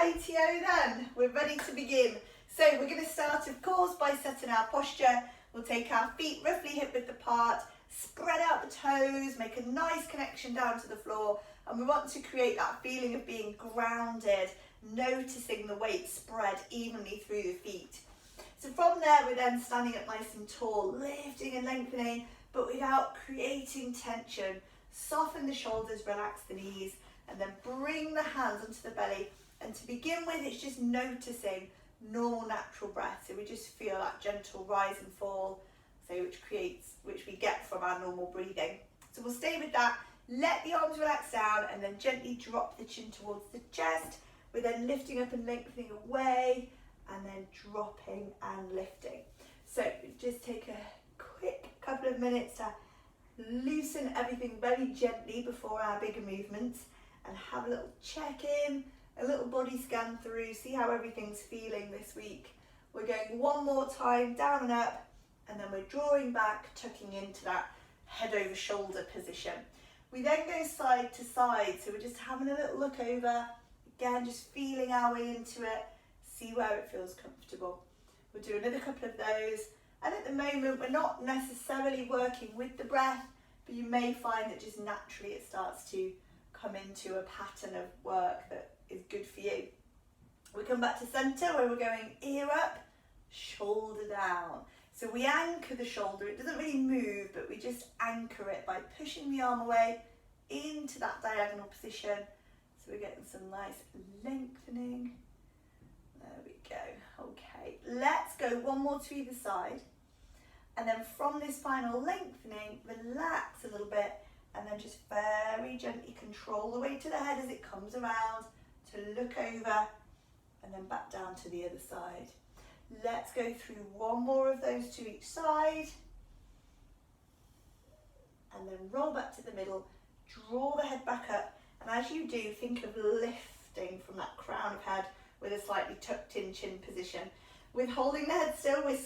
Rightio then, we're ready to begin. So we're going to start, of course, by setting our posture. We'll take our feet roughly hip width apart, spread out the toes, make a nice connection down to the floor, and we want to create that feeling of being grounded, noticing the weight spread evenly through the feet. So from there, we're then standing up nice and tall, lifting and lengthening, but without creating tension. Soften the shoulders, relax the knees, and then bring the hands onto the belly. And to begin with, it's just noticing normal natural breath. So we just feel that gentle rise and fall, so which we get from our normal breathing. So we'll stay with that. Let the arms relax down and then gently drop the chin towards the chest. We're then lifting up and lengthening away and then dropping and lifting. So just take a quick couple of minutes to loosen everything very gently before our bigger movements and have a little check-in, a little body scan through, see how everything's feeling this week. We're going one more time, down and up, and then we're drawing back, tucking into that head over shoulder position. We then go side to side, so we're just having a little look over, again just feeling our way into it, see where it feels comfortable. We'll do another couple of those, and at the moment we're not necessarily working with the breath, but you may find that just naturally it starts to come into a pattern of work that is good for you. We come back to centre where we're going ear up, shoulder down. So we anchor the shoulder, it doesn't really move, but we just anchor it by pushing the arm away into that diagonal position. So we're getting some nice lengthening. There we go. Okay, let's go one more to either side. And then from this final lengthening, relax a little bit and then just very gently control the weight to the head as it comes around to look over and then back down to the other side. Let's go through one more of those to each side. And then roll back to the middle, draw the head back up. And as you do, think of lifting from that crown of head with a slightly tucked in chin position. With holding the head still, we're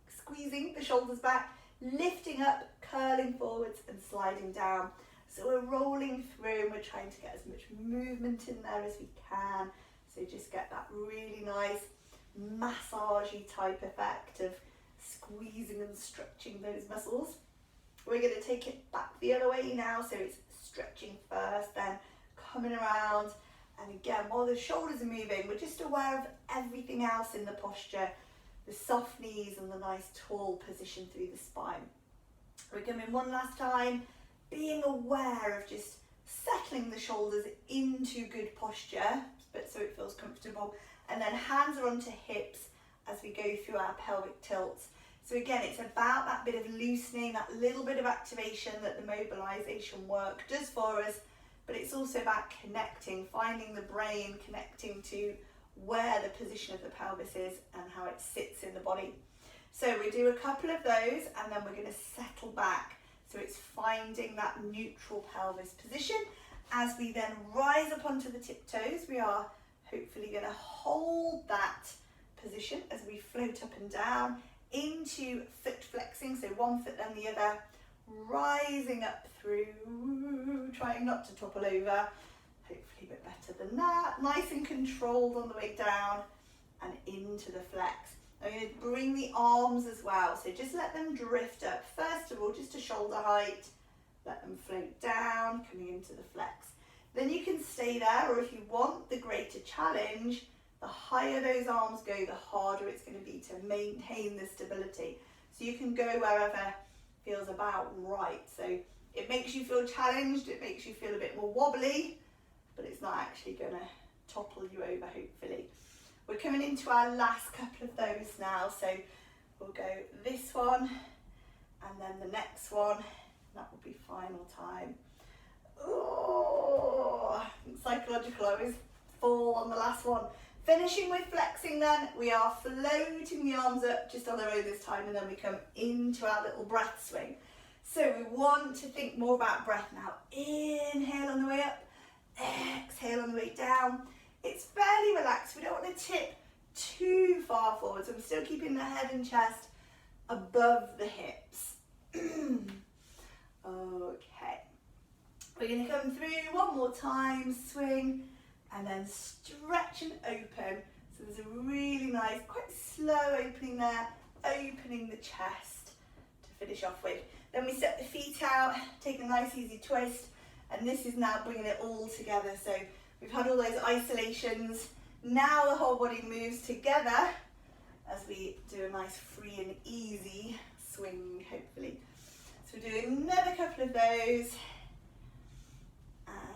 squeezing the shoulders back, lifting up, curling forwards and sliding down. So we're rolling through and we're trying to get as much movement in there as we can. So just get that really nice massagey type effect of squeezing and stretching those muscles. We're going to take it back the other way now, so it's stretching first, then coming around, and again while the shoulders are moving, we're just aware of everything else in the posture, the soft knees and the nice tall position through the spine. We're coming one last time, being aware of just settling the shoulders into good posture, but so it feels comfortable. And then hands are onto hips as we go through our pelvic tilts. So again, it's about that bit of loosening, that little bit of activation that the mobilization work does for us, but it's also about connecting, finding the brain, connecting to where the position of the pelvis is and how it sits in the body. So we do a couple of those and then we're going to settle back. So it's finding that neutral pelvis position. As we then rise up onto the tiptoes, we are hopefully going to hold that position as we float up and down into foot flexing, so one foot then the other, rising up through, trying not to topple over, hopefully a bit better than that, nice and controlled on the way down and into the flex. I'm going to bring the arms as well, so just let them drift up, first of all just to shoulder height, let them float down, coming into the flex. Then you can stay there, or if you want the greater challenge, the higher those arms go, the harder it's going to be to maintain the stability. So you can go wherever feels about right. So it makes you feel challenged, it makes you feel a bit more wobbly, but it's not actually going to topple you over, hopefully. We're coming into our last couple of those now. So we'll go this one and then the next one. That will be final time. Oh, psychological, I always fall on the last one. Finishing with flexing then, we are floating the arms up just on their own this time, and then we come into our little breath swing. So we want to think more about breath now. Inhale on the way up, exhale on the way down. It's fairly relaxed, we don't want to tip too far forward, so I'm still keeping the head and chest above the hips. Okay, we're going to come through one more time, swing, and then stretch and open. So there's a really nice, quite slow opening there, opening the chest to finish off with. Then we step the feet out, take a nice easy twist, and this is now bringing it all together. So we've had all those isolations. Now the whole body moves together as we do a nice free and easy swing, hopefully. So we're doing another couple of those,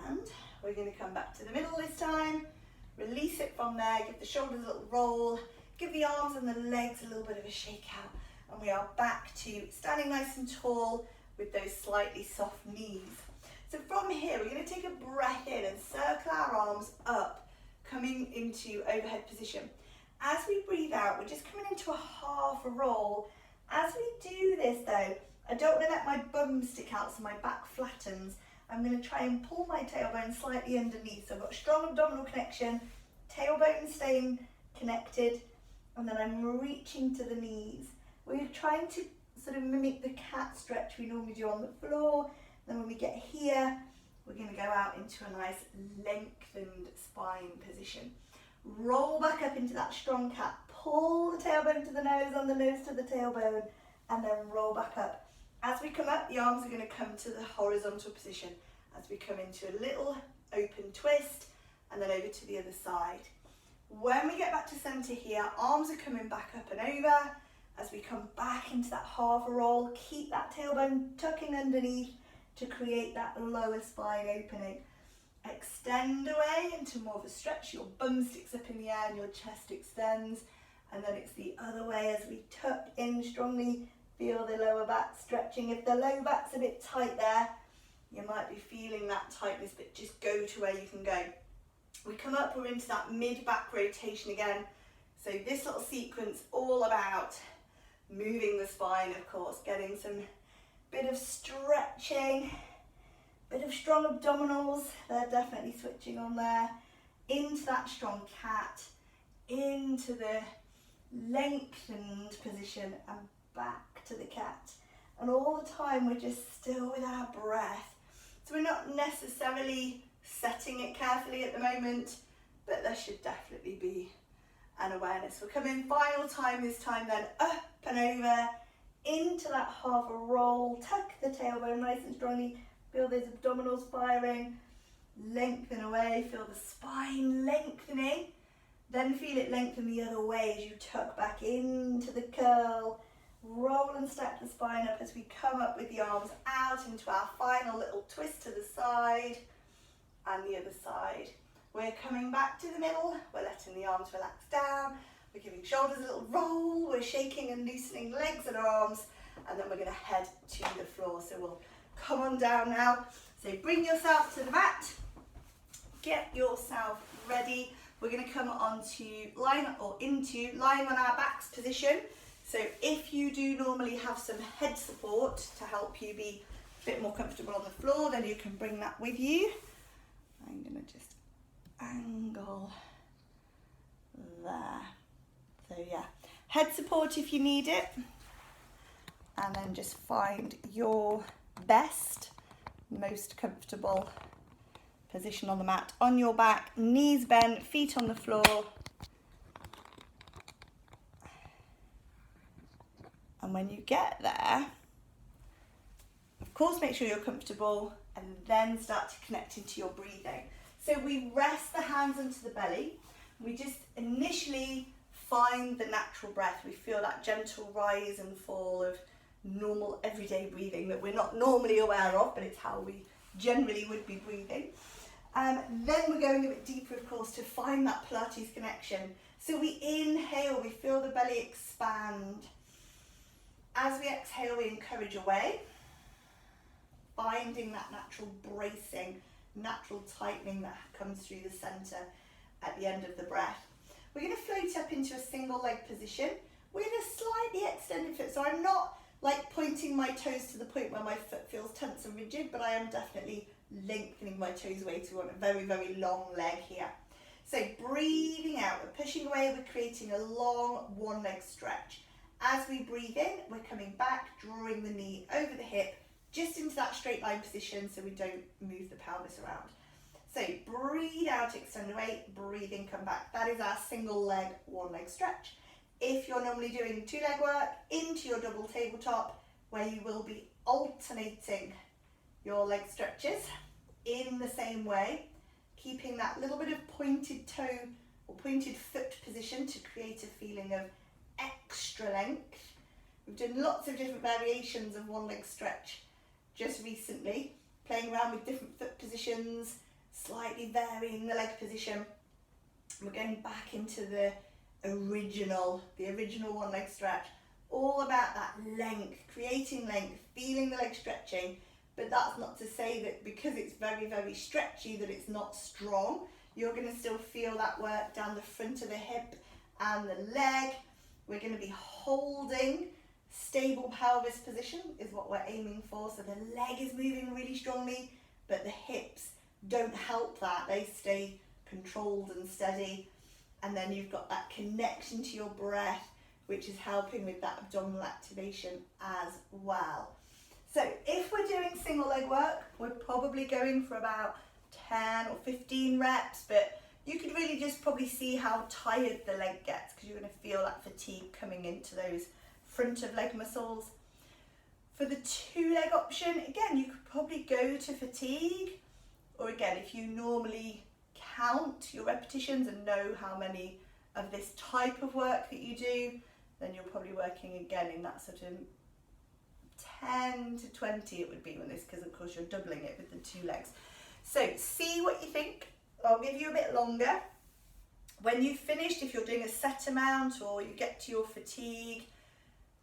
and we're going to come back to the middle this time. Release it from there, give the shoulders a little roll, give the arms and the legs a little bit of a shake out, and we are back to standing nice and tall with those slightly soft knees. So from here, we're going to take a breath in and circle our arms up, coming into overhead position. As we breathe out, we're just coming into a half roll. As we do this though, I don't want to let my bum stick out so my back flattens. I'm going to try and pull my tailbone slightly underneath. So I've got a strong abdominal connection, tailbone staying connected, and then I'm reaching to the knees. We're trying to sort of mimic the cat stretch we normally do on the floor. Then when we get here, we're going to go out into a nice lengthened spine position. Roll back up into that strong cat. Pull the tailbone to the nose, and the nose to the tailbone, and then roll back up. As we come up, the arms are going to come to the horizontal position as we come into a little open twist and then over to the other side. When we get back to centre here, arms are coming back up and over. As we come back into that half roll, keep that tailbone tucking underneath to create that lower spine opening. Extend away into more of a stretch. Your bum sticks up in the air and your chest extends. And then it's the other way as we tuck in strongly. Feel the lower back stretching. If the low back's a bit tight there, you might be feeling that tightness, but just go to where you can go. We come up, we're into that mid-back rotation again. So this little sequence all about moving the spine, of course, getting some bit of stretching, bit of strong abdominals. They're definitely switching on there. Into that strong cat, into the lengthened position, and back to the cat. And all the time we're just still with our breath. So we're not necessarily setting it carefully at the moment, but there should definitely be an awareness. We're coming final time this time, then up and over into that half a roll. Tuck the tailbone nice and strongly. Feel those abdominals firing. Lengthen away. Feel the spine lengthening. Then feel it lengthen the other way as you tuck back into the curl. Roll and stack the spine up as we come up with the arms out into our final little twist to the side and the other side. We're coming back to the middle. We're letting the arms relax down. We're giving shoulders a little roll. We're shaking and loosening legs and arms, and then we're going to head to the floor. So we'll come on down now. So bring yourself to the mat. Get yourself ready. We're going to come onto lying on our backs position. So if you do normally have some head support to help you be a bit more comfortable on the floor, then you can bring that with you. I'm going to just angle there. So yeah, head support if you need it. And then just find your best, most comfortable position on the mat. On your back, knees bent, feet on the floor. And when you get there, of course, make sure you're comfortable and then start to connect into your breathing. So we rest the hands onto the belly. We just initially find the natural breath. We feel that gentle rise and fall of normal everyday breathing that we're not normally aware of, but it's how we generally would be breathing. Then we're going a bit deeper, of course, to find that Pilates connection. So we inhale, we feel the belly expand. As we exhale, we encourage away, finding that natural bracing, natural tightening that comes through the centre at the end of the breath. We're going to float up into a single leg position with a slightly extended foot. So I'm not like pointing my toes to the point where my foot feels tense and rigid, but I am definitely lengthening my toes away to a very, very long leg here. So breathing out, we're pushing away, we're creating a long one leg stretch. As we breathe in, we're coming back, drawing the knee over the hip, just into that straight line position so we don't move the pelvis around. So breathe out, extend away, breathe in, come back. That is our single leg, one leg stretch. If you're normally doing 2 leg work, into your double tabletop, where you will be alternating your leg stretches in the same way, keeping that little bit of pointed toe or pointed foot position to create a feeling of extra length. We've done lots of different variations of one leg stretch just recently, playing around with different foot positions, slightly varying the leg position. We're going back into the original one leg stretch, all about that length, creating length, feeling the leg stretching. But that's not to say that because it's very, very stretchy that it's not strong. You're going to still feel that work down the front of the hip and the leg. We're going to be holding stable pelvis position is what we're aiming for. So the leg is moving really strongly, but the hips don't help that. They stay controlled and steady. And then you've got that connection to your breath, which is helping with that abdominal activation as well. So if we're doing single leg work, we're probably going for about 10 or 15 reps, but you could really just probably see how tired the leg gets, because you're going to feel that fatigue coming into those front of leg muscles. For the 2 leg option, again, you could probably go to fatigue, or again, if you normally count your repetitions and know how many of this type of work that you do, then you're probably working again in that sort of 10 to 20 it would be on this, because of course you're doubling it with the 2 legs. So see what you think. I'll give you a bit longer. When you've finished, if you're doing a set amount or you get to your fatigue,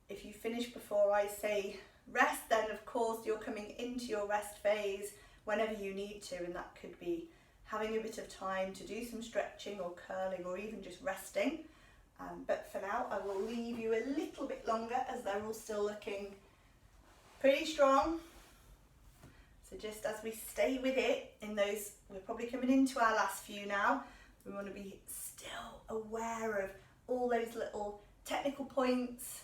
if you finish before I say rest, then of course you're coming into your rest phase whenever you need to, and that could be having a bit of time to do some stretching or curling or even just resting. But for now, I will leave you a little bit longer as they're all still looking pretty strong. So just as we stay with it in those, we're probably coming into our last few now. We want to be still aware of all those little technical points,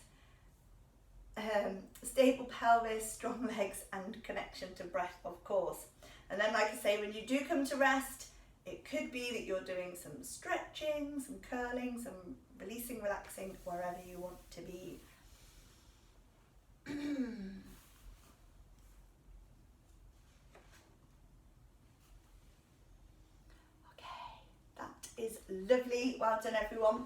stable pelvis, strong legs, and connection to breath, of course. And then, like I say, when you do come to rest, it could be that you're doing some stretching, some curling, some releasing, relaxing, wherever you want to be. Is lovely. Well done, everyone.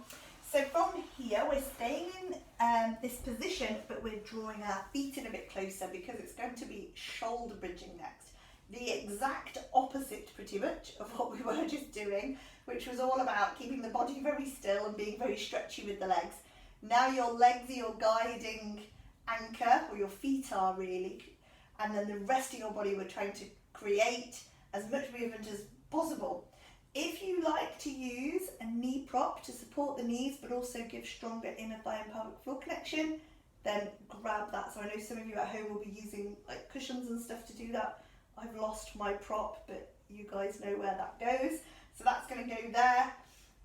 So from here, we're staying in this position, but we're drawing our feet in a bit closer because it's going to be shoulder bridging next. The exact opposite, pretty much, of what we were just doing, which was all about keeping the body very still and being very stretchy with the legs. Now your legs are your guiding anchor, or your feet are really, and then the rest of your body, we're trying to create as much movement as possible. If you like to use a knee prop to support the knees but also give stronger inner thigh and pelvic floor connection, then grab that. So I know some of you at home will be using like cushions and stuff to do that. I've lost my prop, but you guys know where that goes. So that's going to go there.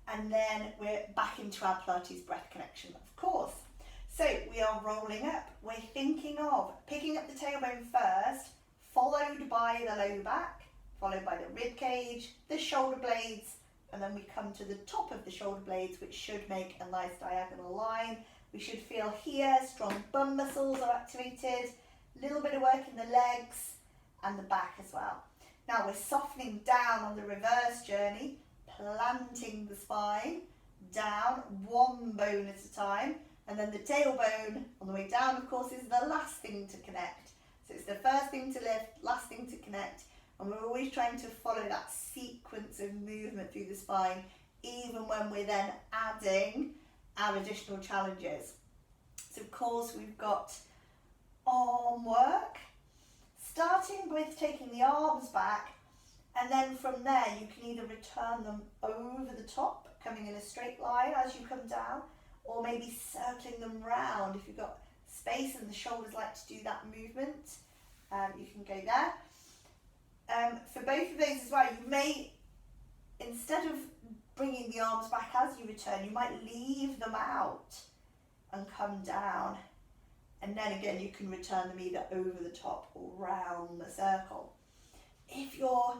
And then we're back into our Pilates breath connection, of course. So we are rolling up. We're thinking of picking up the tailbone first, followed by the low back, followed by the rib cage, the shoulder blades, and then we come to the top of the shoulder blades, which should make a nice diagonal line. We should feel here, strong bum muscles are activated, a little bit of work in the legs and the back as well. Now we're softening down on the reverse journey, planting the spine down, one bone at a time, and then the tailbone on the way down, of course, is the last thing to connect. So it's the first thing to lift, last thing to connect. And we're always trying to follow that sequence of movement through the spine, even when we're then adding our additional challenges. So of course we've got arm work, starting with taking the arms back, and then from there you can either return them over the top, coming in a straight line as you come down, or maybe circling them round. If you've got space and the shoulders like to do that movement, you can go there. For both of those as well, you may, instead of bringing the arms back as you return, you might leave them out and come down. And then again, you can return them either over the top or round the circle. If you're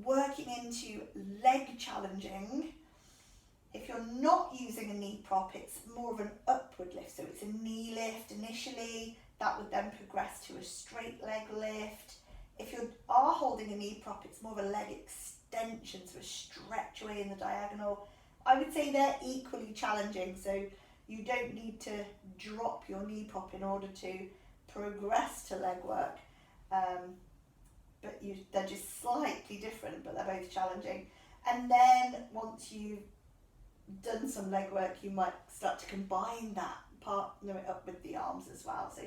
working into leg challenging. If you're not using a knee prop, it's more of an upward lift. So it's a knee lift initially, that would then progress to a straight leg lift. If you are holding a knee prop, it's more of a leg extension, so a stretch away in the diagonal. I would say they're equally challenging, so you don't need to drop your knee prop in order to progress to leg work. But they're just slightly different, but they're both challenging. And then once you've done some leg work, you might start to combine that, partner it up with the arms as well. So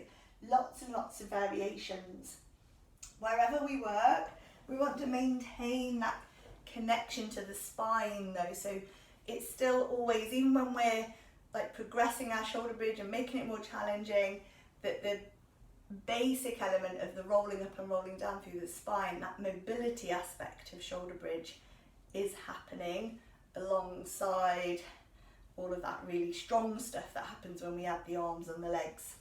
lots and lots of variations. Wherever we work, we want to maintain that connection to the spine though. So it's still always, even when we're like progressing our shoulder bridge and making it more challenging, that the basic element of the rolling up and rolling down through the spine, that mobility aspect of shoulder bridge is happening alongside all of that really strong stuff that happens when we add the arms and the legs.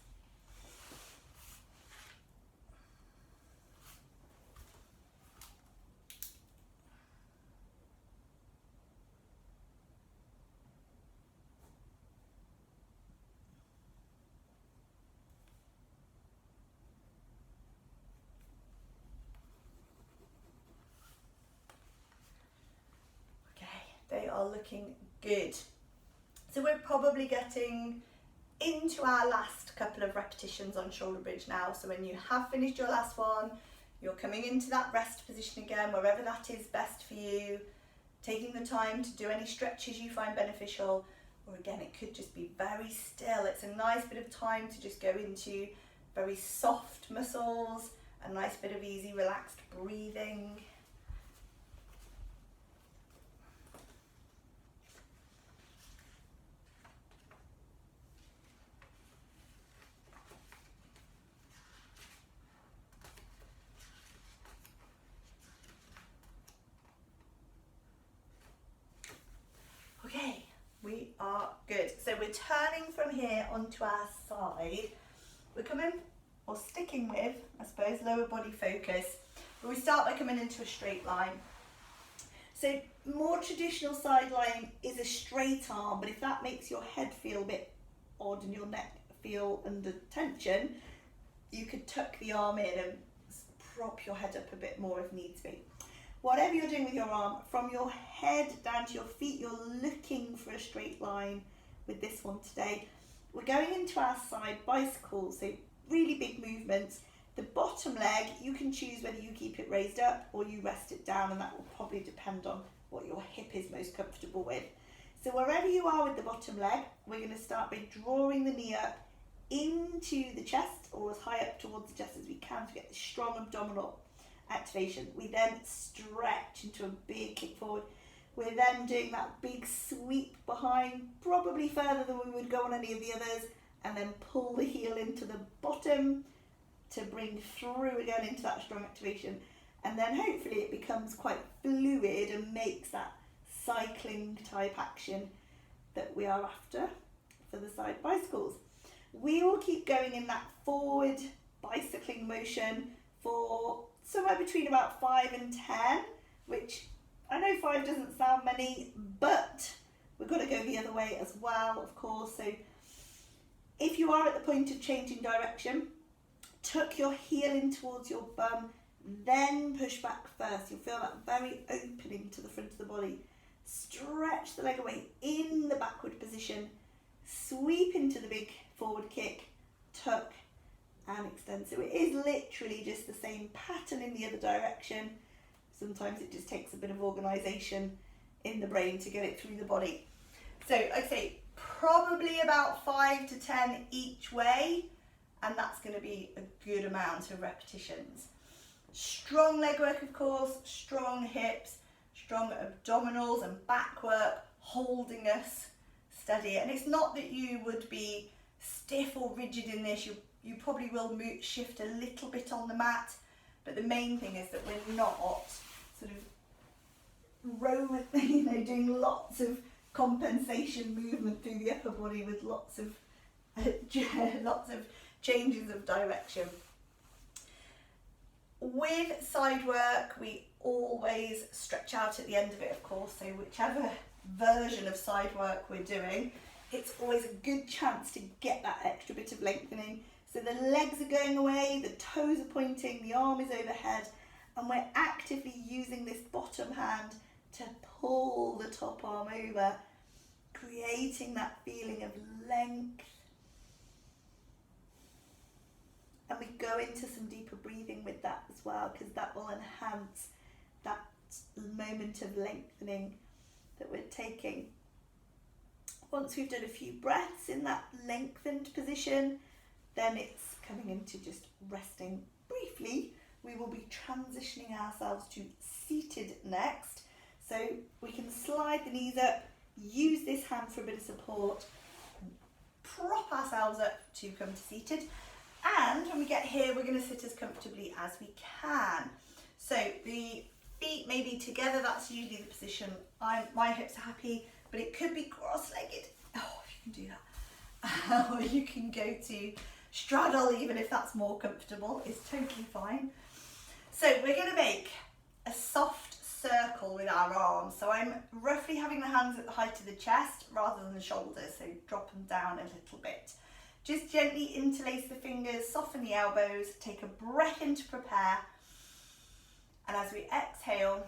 They are looking good. So we're probably getting into our last couple of repetitions on shoulder bridge now. So when you have finished your last one, you're coming into that rest position again, wherever that is best for you, taking the time to do any stretches you find beneficial, or again, it could just be very still. It's a nice bit of time to just go into very soft muscles, a nice bit of easy, relaxed breathing. Okay, we are good. So we're turning from here onto our side. We're coming, or sticking with, I suppose, lower body focus. But we start by coming into a straight line. So more traditional side lying is a straight arm, but if that makes your head feel a bit odd and your neck feel under tension, you could tuck the arm in and prop your head up a bit more if needs be. Whatever you're doing with your arm, from your head down to your feet, you're looking for a straight line with this one today. We're going into our side bicycles, so really big movements. The bottom leg, you can choose whether you keep it raised up or you rest it down, and that will probably depend on what your hip is most comfortable with. So wherever you are with the bottom leg, we're going to start by drawing the knee up into the chest, or as high up towards the chest as we can to get the strong abdominal activation. We then stretch into a big kick forward. We're then doing that big sweep behind, probably further than we would go on any of the others, and then pull the heel into the bottom to bring through again into that strong activation. And then hopefully it becomes quite fluid and makes that cycling type action that we are after for the side bicycles. We will keep going in that forward bicycling motion for somewhere between about 5 and 10, which I know 5 doesn't sound many, but we've got to go the other way as well, of course. So if you are at the point of changing direction, tuck your heel in towards your bum, then push back first. You'll feel that very opening to the front of the body. Stretch the leg away in the backward position, sweep into the big forward kick, tuck and extend. So it is literally just the same pattern in the other direction. Sometimes it just takes a bit of organisation in the brain to get it through the body. So I'd say probably about 5 to 10 each way, and that's going to be a good amount of repetitions. Strong leg work, of course, strong hips, strong abdominals and back work, holding us steady. And it's not that you would be stiff or rigid in this. You probably will shift a little bit on the mat, but the main thing is that we're not sort of doing lots of compensation movement through the upper body with lots of changes of direction. With side work, we always stretch out at the end of it, of course, so whichever version of side work we're doing, it's always a good chance to get that extra bit of lengthening. So the legs are going away, the toes are pointing, the arm is overhead, and we're actively using this bottom hand to pull the top arm over, creating that feeling of length. And we go into some deeper breathing with that as well, because that will enhance that moment of lengthening that we're taking. Once we've done a few breaths in that lengthened position, then it's coming into just resting briefly. We will be transitioning ourselves to seated next. So we can slide the knees up, use this hand for a bit of support, and prop ourselves up to come to seated. And when we get here, we're going to sit as comfortably as we can. So the feet may be together, that's usually the position. My hips are happy, but it could be cross-legged. Oh, you can do that. Or you can go to straddle, even if that's more comfortable, it's totally fine. So we're going to make a soft circle with our arms. So I'm roughly having the hands at the height of the chest rather than the shoulders, so drop them down a little bit. Just gently interlace the fingers, soften the elbows, take a breath in to prepare. And as we exhale,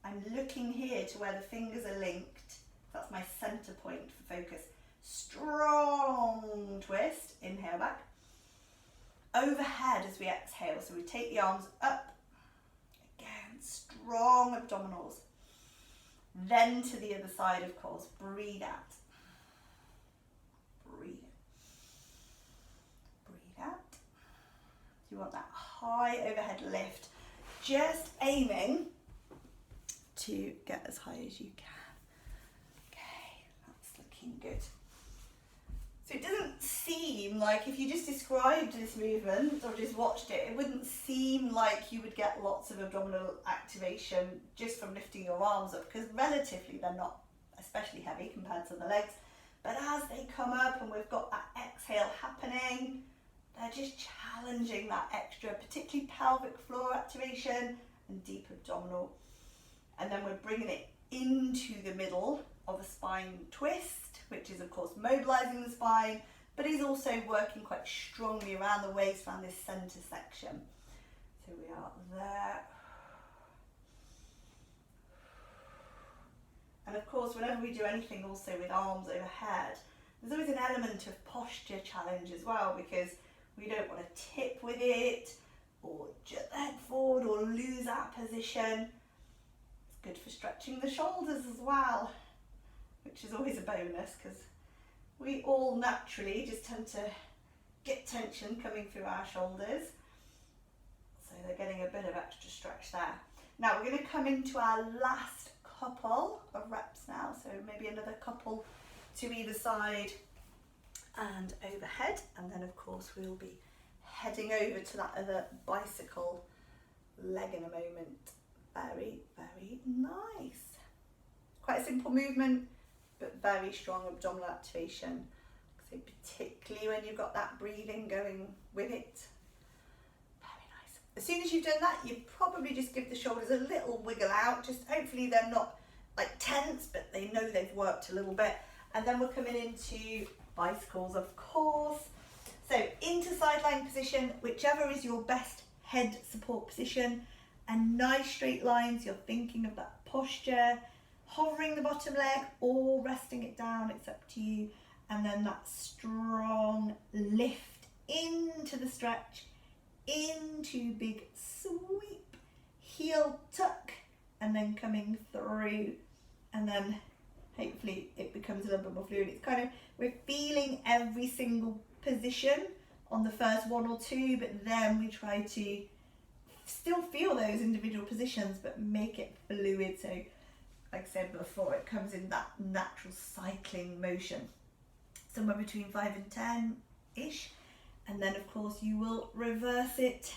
I'm looking here to where the fingers are linked. That's my center point for focus. Strong twist, inhale back. Overhead as we exhale, so we take the arms up. Again, strong abdominals. Then to the other side, of course, breathe out. Breathe in. Breathe out. You want that high overhead lift. Just aiming to get as high as you can. Okay, that's looking good. So it doesn't seem like, if you just described this movement or just watched it, it wouldn't seem like you would get lots of abdominal activation just from lifting your arms up, because relatively they're not especially heavy compared to the legs. But as they come up and we've got that exhale happening, they're just challenging that extra, particularly pelvic floor activation and deep abdominal. And then we're bringing it into the middle of a spine twist, which is of course mobilizing the spine, but is also working quite strongly around the waist, around this center section. So we are there. And of course, whenever we do anything also with arms overhead, there's always an element of posture challenge as well, because we don't want to tip with it or jerk the head forward or lose our position. It's good for stretching the shoulders as well, which is always a bonus, because we all naturally just tend to get tension coming through our shoulders. So they're getting a bit of extra stretch there. Now we're going to come into our last couple of reps now. So maybe another couple to either side and overhead. And then of course we'll be heading over to that other bicycle leg in a moment. Very, very nice. Quite a simple movement, but very strong abdominal activation. So particularly when you've got that breathing going with it. Very nice. As soon as you've done that, you probably just give the shoulders a little wiggle out. Just hopefully they're not like tense, but they know they've worked a little bit. And then we're coming into bicycles, of course. So into sideline position, whichever is your best head support position, and nice straight lines. You're thinking of that posture, hovering the bottom leg or resting it down, it's up to you. And then that strong lift into the stretch, into big sweep, heel tuck, and then coming through, and then hopefully it becomes a little bit more fluid. It's kind of, we're feeling every single position on the first one or two, but then we try to still feel those individual positions but make it fluid. So like I said before, it comes in that natural cycling motion, somewhere between 5 and 10 ish. And then of course you will reverse it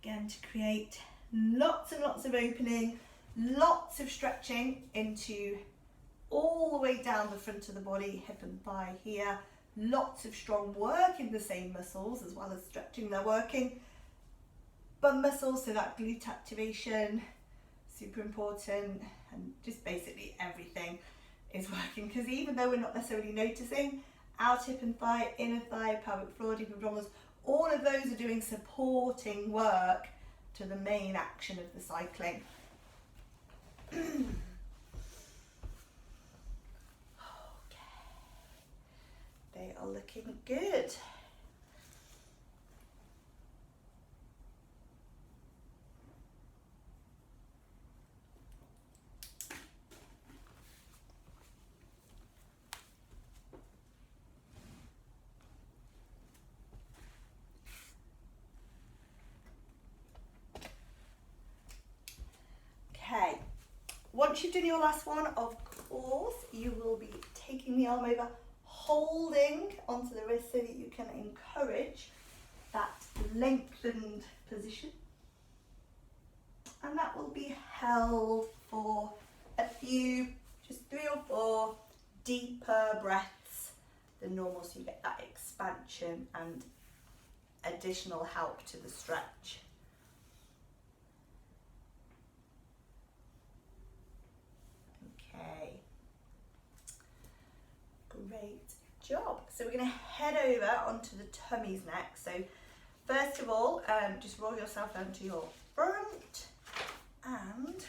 again to create lots and lots of opening, lots of stretching into all the way down the front of the body, hip and thigh here. Lots of strong work in the same muscles as well as stretching they're working. bum muscles, so that glute activation, super important, and just basically everything is working, because even though we're not necessarily noticing, outer hip and thigh, inner thigh, pelvic floor, deep abdominals, all of those are doing supporting work to the main action of the cycling. Okay, they are looking good. Okay, once you've done your last one, of course, you will be taking the arm over, holding onto the wrist so that you can encourage that lengthened position. And that will be held for a few, just 3 or 4 deeper breaths than normal, so you get that expansion and additional help to the stretch. Okay, great job. So we're going to head over onto the tummies next. So first of all, just roll yourself onto your front, and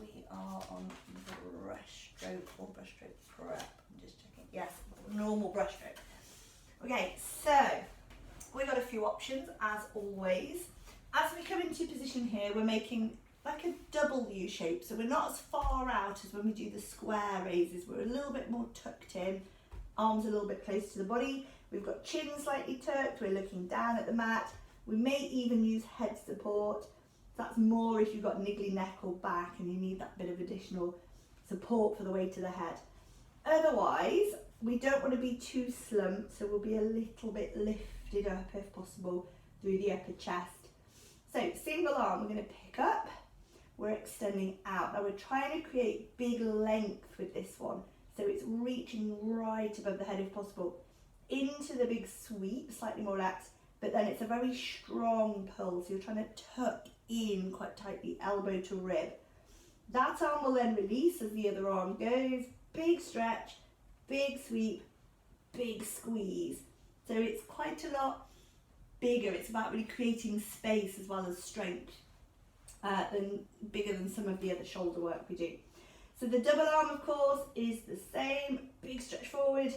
we are on breaststroke or breaststroke prep. I'm just checking. Yes, normal breaststroke. Okay, so we've got a few options as always. As we come into position here, we're making like a W shape, so we're not as far out as when we do the square raises. We're a little bit more tucked in, arms a little bit close to the body. We've got chin slightly tucked, we're looking down at the mat. We may even use head support. That's more if you've got niggly neck or back and you need that bit of additional support for the weight of the head. Otherwise, we don't want to be too slumped, so we'll be a little bit lifted up if possible through the upper chest. So single arm, we're going to pick up, we're extending out. Now we're trying to create big length with this one, so it's reaching right above the head if possible, into the big sweep, slightly more relaxed, but then it's a very strong pull, so you're trying to tuck in quite tightly, elbow to rib. That arm will then release as the other arm goes, big stretch, big sweep, big squeeze. So it's quite a lot bigger. It's about really creating space as well as strength, bigger than some of the other shoulder work we do. So the double arm, of course, is the same. Big stretch forward,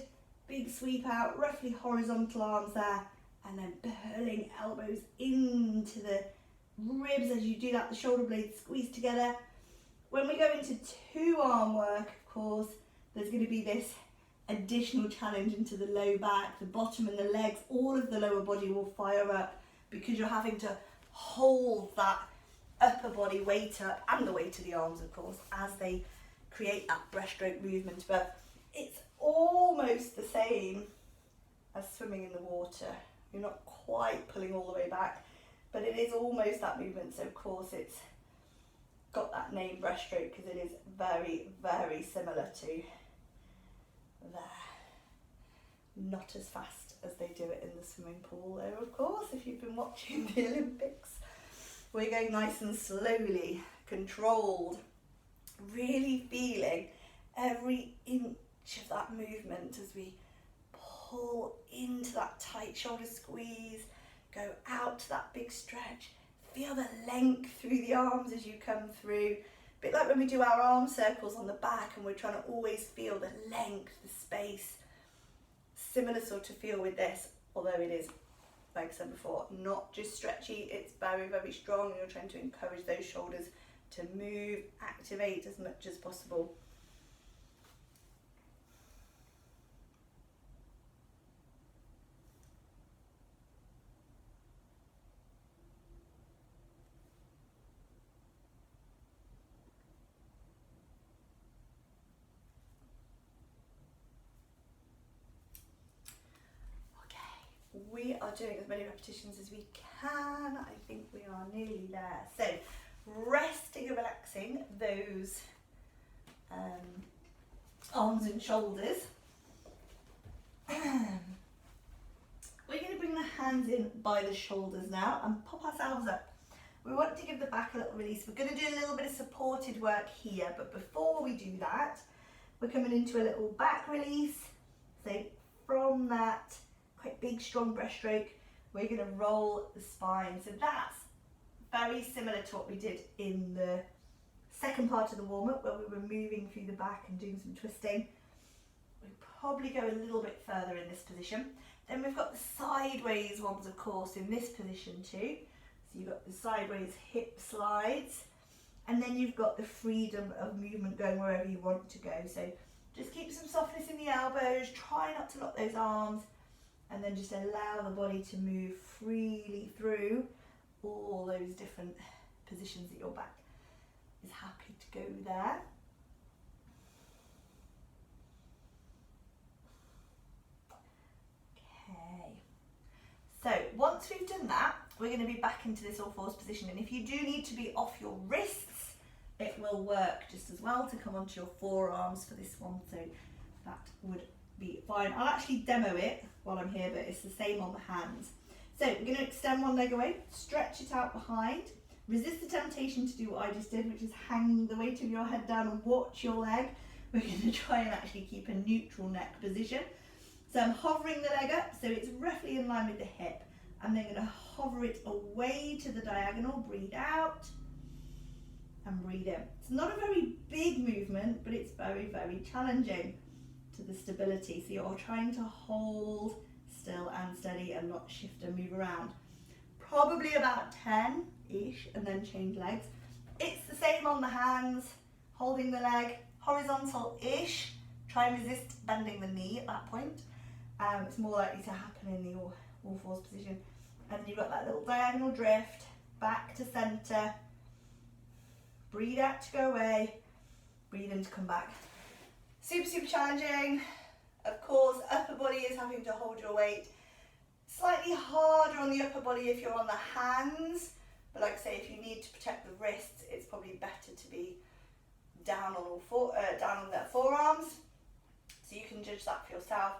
big sweep out, roughly horizontal arms there, and then pulling elbows into the ribs as you do that, the shoulder blades squeeze together. When we go into 2 arm work, of course, there's going to be this additional challenge into the low back, the bottom and the legs. All of the lower body will fire up because you're having to hold that upper body weight up, and the weight of the arms, of course, as they create that breaststroke movement. But it's almost the same as swimming in the water. You're not quite pulling all the way back, but it is almost that movement. So of course it's got that name breaststroke because it is very, very similar to there. Not as fast as they do it in the swimming pool though, of course, if you've been watching the Olympics. We're going nice and slowly, controlled, really feeling every inch of that movement as we pull into that tight shoulder squeeze, go out to that big stretch, feel the length through the arms as you come through. A bit like when we do our arm circles on the back and we're trying to always feel the length, the space. Similar sort of feel with this, although it is, like I said before, not just stretchy, it's very, very strong, and you're trying to encourage those shoulders to move, activate as much as possible. We are doing as many repetitions as we can. I think we are nearly there. So, resting and relaxing those arms and shoulders. We're going to bring the hands in by the shoulders now and pop ourselves up. We want to give the back a little release. We're going to do a little bit of supported work here, but before we do that, we're coming into a little back release. So from that quite big, strong breaststroke, we're going to roll the spine. So that's very similar to what we did in the second part of the warm-up, where we were moving through the back and doing some twisting. We'll probably go a little bit further in this position. Then we've got the sideways ones, of course, in this position too. So you've got the sideways hip slides, and then you've got the freedom of movement going wherever you want to go. So just keep some softness in the elbows, try not to lock those arms, and then just allow the body to move freely through all those different positions that your back is happy to go there. Okay, so once we've done that, we're going to be back into this all fours position, and if you do need to be off your wrists, it will work just as well to come onto your forearms for this one, so that would be fine. I'll actually demo it while I'm here, but it's the same on the hands. So we're going to extend one leg away, stretch it out behind, resist the temptation to do what I just did, which is hang the weight of your head down and watch your leg. We're going to try and actually keep a neutral neck position. So I'm hovering the leg up so it's roughly in line with the hip. I'm then going to hover it away to the diagonal, breathe out and breathe in. It's not a very big movement, but it's very, very challenging to the stability. So you're trying to hold still and steady and not shift and move around. Probably about 10-ish and then change legs. It's the same on the hands, holding the leg horizontal-ish. Try and resist bending the knee at that point. It's more likely to happen in the all fours position. And then you've got that little diagonal drift, back to center. Breathe out to go away, breathe in to come back. Super, super challenging. Of course, upper body is having to hold your weight. Slightly harder on the upper body if you're on the hands, but like I say, if you need to protect the wrists, it's probably better to be down on down on their forearms. So you can judge that for yourself.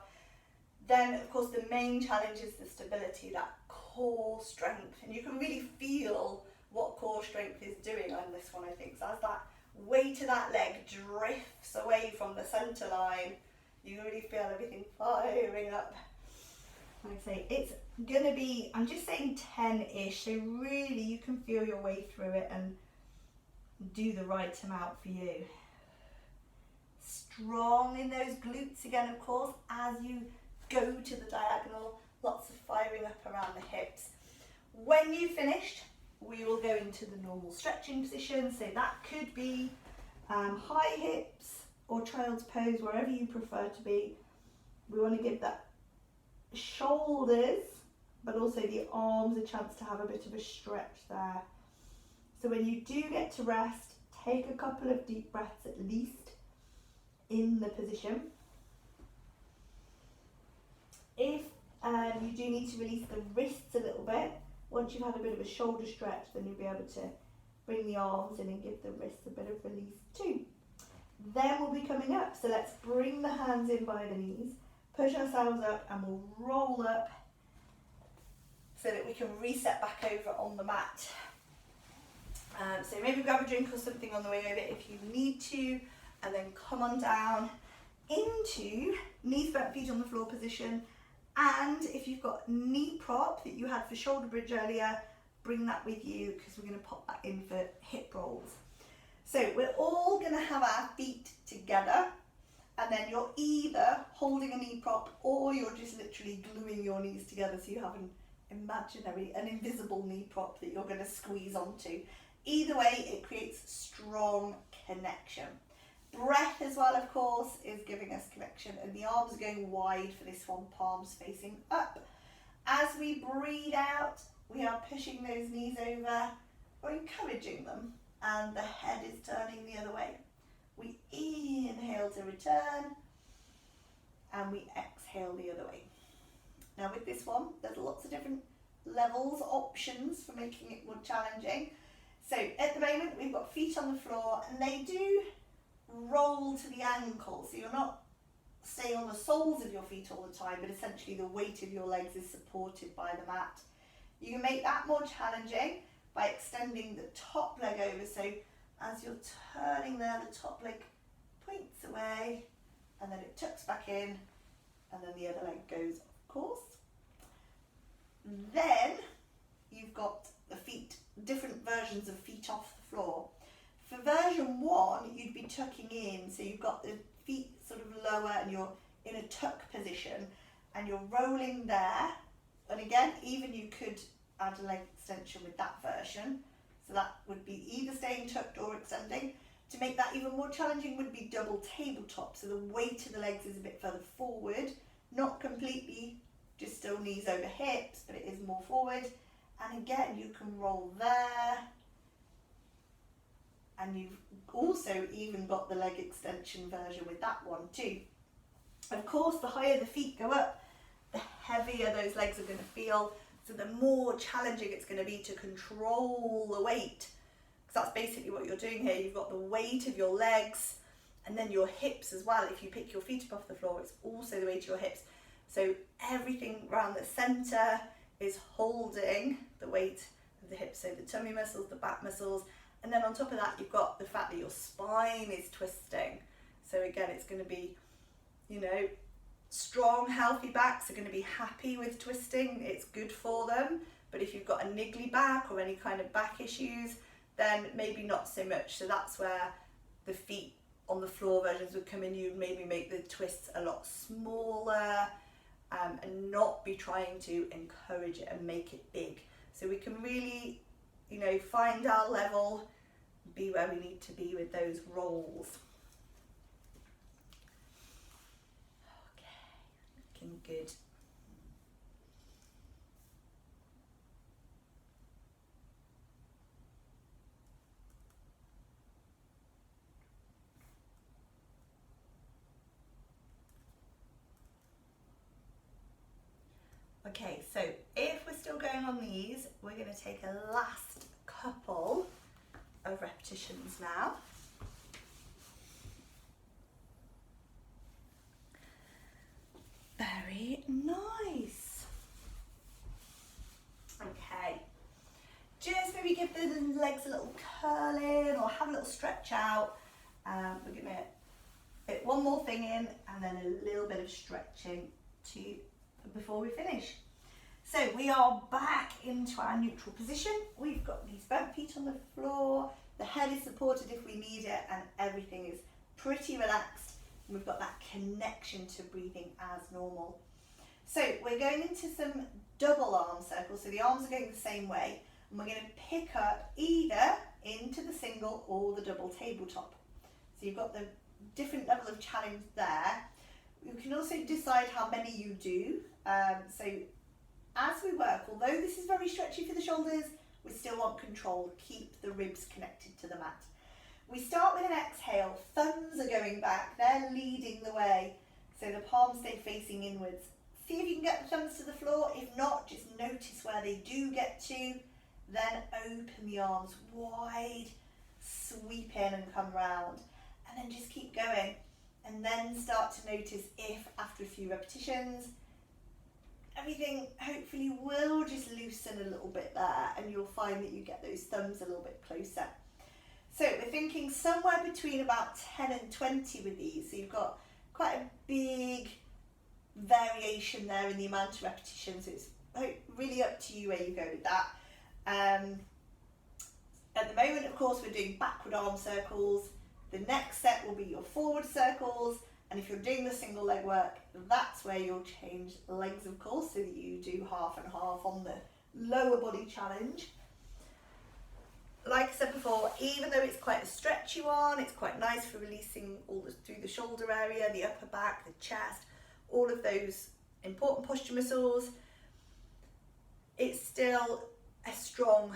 Then, of course, the main challenge is the stability, that core strength, and you can really feel what core strength is doing on this one, I think. So as that weight of that leg drifts away from the centre line, you really feel everything firing up. Like I say, it's going to be, I'm just saying 10-ish, so really you can feel your way through it and do the right amount for you. Strong in those glutes again, of course, as you go to the diagonal, lots of firing up around the hips. When you've finished, we will go into the normal stretching position, so that could be high hips or child's pose, wherever you prefer to be. We want to give that shoulders, but also the arms a chance to have a bit of a stretch there. So when you do get to rest, take a couple of deep breaths at least in the position. If you do need to release the wrists a little bit, once you've had a bit of a shoulder stretch, then you'll be able to bring the arms in and give the wrists a bit of release too. Then we'll be coming up, so let's bring the hands in by the knees, push ourselves up, and we'll roll up so that we can reset back over on the mat. So maybe grab a drink or something on the way over if you need to, and then come on down into knees bent, feet on the floor position. And if you've got knee prop that you had for shoulder bridge earlier, bring that with you because we're going to pop that in for hip rolls. So we're all going to have our feet together, and then you're either holding a knee prop or you're just literally gluing your knees together, so you have an invisible knee prop that you're going to squeeze onto. Either way, it creates strong connection. Breath as well, of course, is giving us connection, and the arms are going wide for this one, palms facing up. As we breathe out, we are pushing those knees over or encouraging them, and the head is turning the other way. We inhale to return, and we exhale the other way. Now with this one, there's lots of different levels, options for making it more challenging. So at the moment, we've got feet on the floor, and they do roll to the ankle, so you're not staying on the soles of your feet all the time, but essentially the weight of your legs is supported by the mat. You can make that more challenging by extending the top leg over. So as you're turning there, the top leg points away and then it tucks back in, and then the other leg goes, of course. Then you've got the feet, different versions of feet off the floor. For version 1, you'd be tucking in, so you've got the feet sort of lower and you're in a tuck position and you're rolling there. And again, even you could add a leg extension with that version. So that would be either staying tucked or extending. To make that even more challenging would be double tabletop. So the weight of the legs is a bit further forward, not completely, just still knees over hips, but it is more forward. And again, you can roll there. And you've also even got the leg extension version with that one too. Of course, the higher the feet go up, the heavier those legs are going to feel. So the more challenging it's going to be to control the weight. Because that's basically what you're doing here. You've got the weight of your legs and then your hips as well. If you pick your feet up off the floor, it's also the weight of your hips. So everything around the center is holding the weight of the hips. So the tummy muscles, the back muscles, and then on top of that, you've got the fact that your spine is twisting. So again, it's going to be, you know, strong, healthy backs are going to be happy with twisting. It's good for them. But if you've got a niggly back or any kind of back issues, then maybe not so much. So that's where the feet on the floor versions would come in. You'd maybe make the twists a lot smaller and not be trying to encourage it and make it big. So we can really, you know, find our level, be where we need to be with those rolls. Okay, looking good. Okay, so if we're still going on these, we're going to take a last couple of repetitions now. Very nice. Okay, just maybe give the legs a little curl in or have a little stretch out. We're going to fit one more thing in and then a little bit of stretching before we finish. So we are back into our neutral position. We've got these bent feet on the floor, the head is supported if we need it, and everything is pretty relaxed. And we've got that connection to breathing as normal. So we're going into some double arm circles. So the arms are going the same way, and we're going to pick up either into the single or the double tabletop. So you've got the different level of challenge there. You can also decide how many you do. So as we work, although this is very stretchy for the shoulders, we still want control. Keep the ribs connected to the mat. We start with an exhale. Thumbs are going back. They're leading the way. So the palms stay facing inwards. See if you can get the thumbs to the floor. If not, just notice where they do get to. Then open the arms wide, sweep in and come round. And then just keep going. And then start to notice if, after a few repetitions, everything hopefully will just loosen a little bit there, and you'll find that you get those thumbs a little bit closer. So we're thinking somewhere between about 10 and 20 with these. So you've got quite a big variation there in the amount of repetitions. It's really up to you where you go with that. At the moment, of course, we're doing backward arm circles. The next set will be your forward circles, and if you're doing the single leg work, that's where you'll change legs, of course, so that you do half and half on the lower body challenge. Like I said before, even though it's quite a stretchy one, it's quite nice for releasing through the shoulder area, the upper back, the chest, all of those important posture muscles. It's still a strong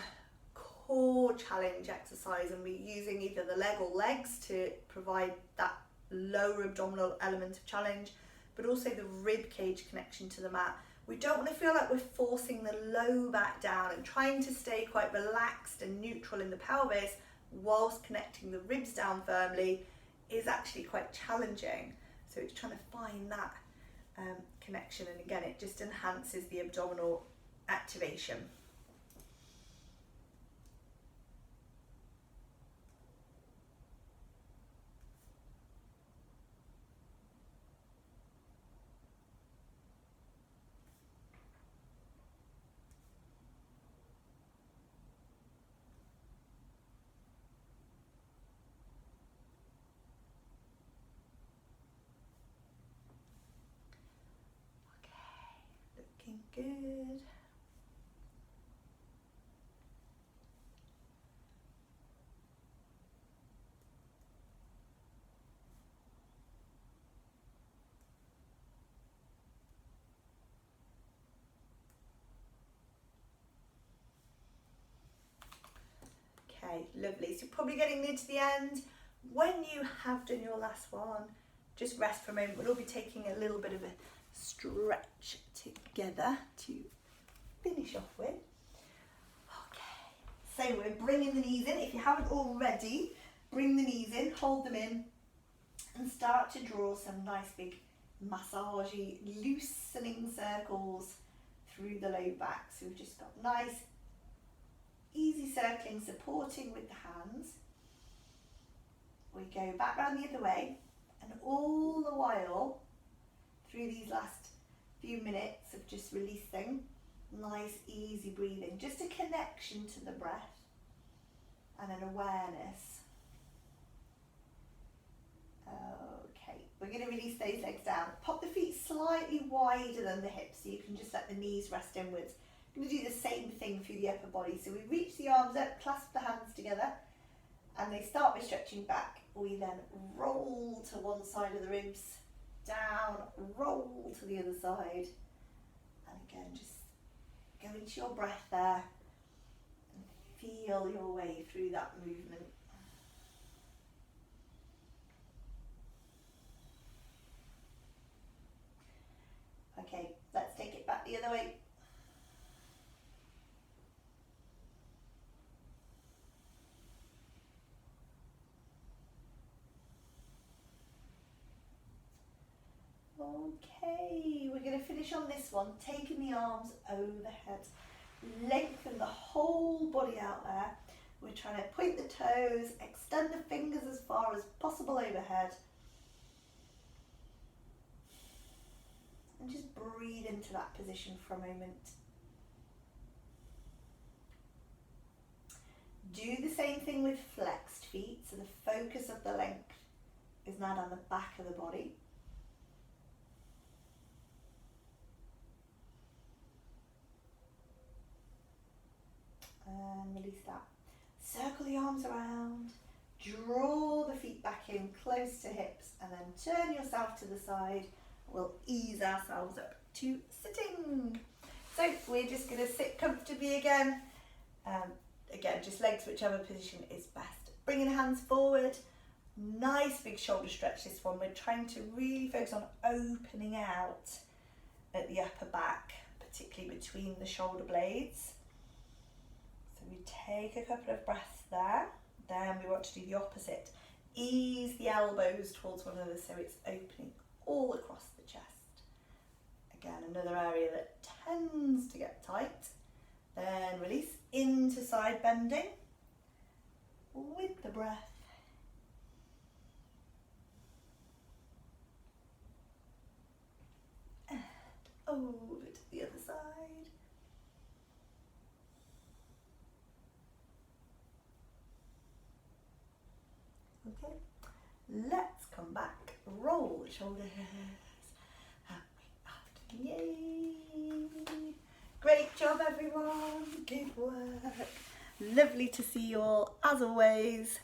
core challenge exercise, and we're using either the leg or legs to provide that lower abdominal element of challenge, but also the rib cage connection to the mat. We don't want to feel like we're forcing the low back down, and trying to stay quite relaxed and neutral in the pelvis whilst connecting the ribs down firmly is actually quite challenging. So it's trying to find that connection, and again it just enhances the abdominal activation. Looking good. Okay, lovely. So probably getting near to the end. When you have done your last one, just rest for a moment. We'll all be taking a little bit of a stretch together to finish off with. Okay, so we're bringing the knees in. If you haven't already, bring the knees in, hold them in, and start to draw some nice big massagey, loosening circles through the low back. So we've just got nice, easy circling, supporting with the hands. We go back round the other way, and all the while, through these last few minutes of just releasing, nice easy breathing, just a connection to the breath and an awareness. Okay, we're going to release those legs down. Pop the feet slightly wider than the hips so you can just let the knees rest inwards. We're going to do the same thing through the upper body. So we reach the arms up, clasp the hands together, and they start by stretching back. We then roll to one side of the ribs, down, roll to the other side, and again just go into your breath there and feel your way through that movement. Okay, let's take it back the other way. Okay, we're going to finish on this one, taking the arms overhead. Lengthen the whole body out there. We're trying to point the toes, extend the fingers as far as possible overhead. And just breathe into that position for a moment. Do the same thing with flexed feet, so the focus of the length is now down the back of the body. And release that. Circle the arms around, draw the feet back in close to hips, and then turn yourself to the side. We'll ease ourselves up to sitting. So we're just going to sit comfortably again. Again, just legs whichever position is best. Bringing the hands forward. Nice big shoulder stretch this one. We're trying to really focus on opening out at the upper back, particularly between the shoulder blades. So we take a couple of breaths there. Then we want to do the opposite. Ease the elbows towards one another so it's opening all across the chest. Again, another area that tends to get tight. Then release into side bending with the breath. And over to the other side. Okay, let's come back. Roll the shoulders. Yay! Great job, everyone. Good work. Lovely to see you all as always.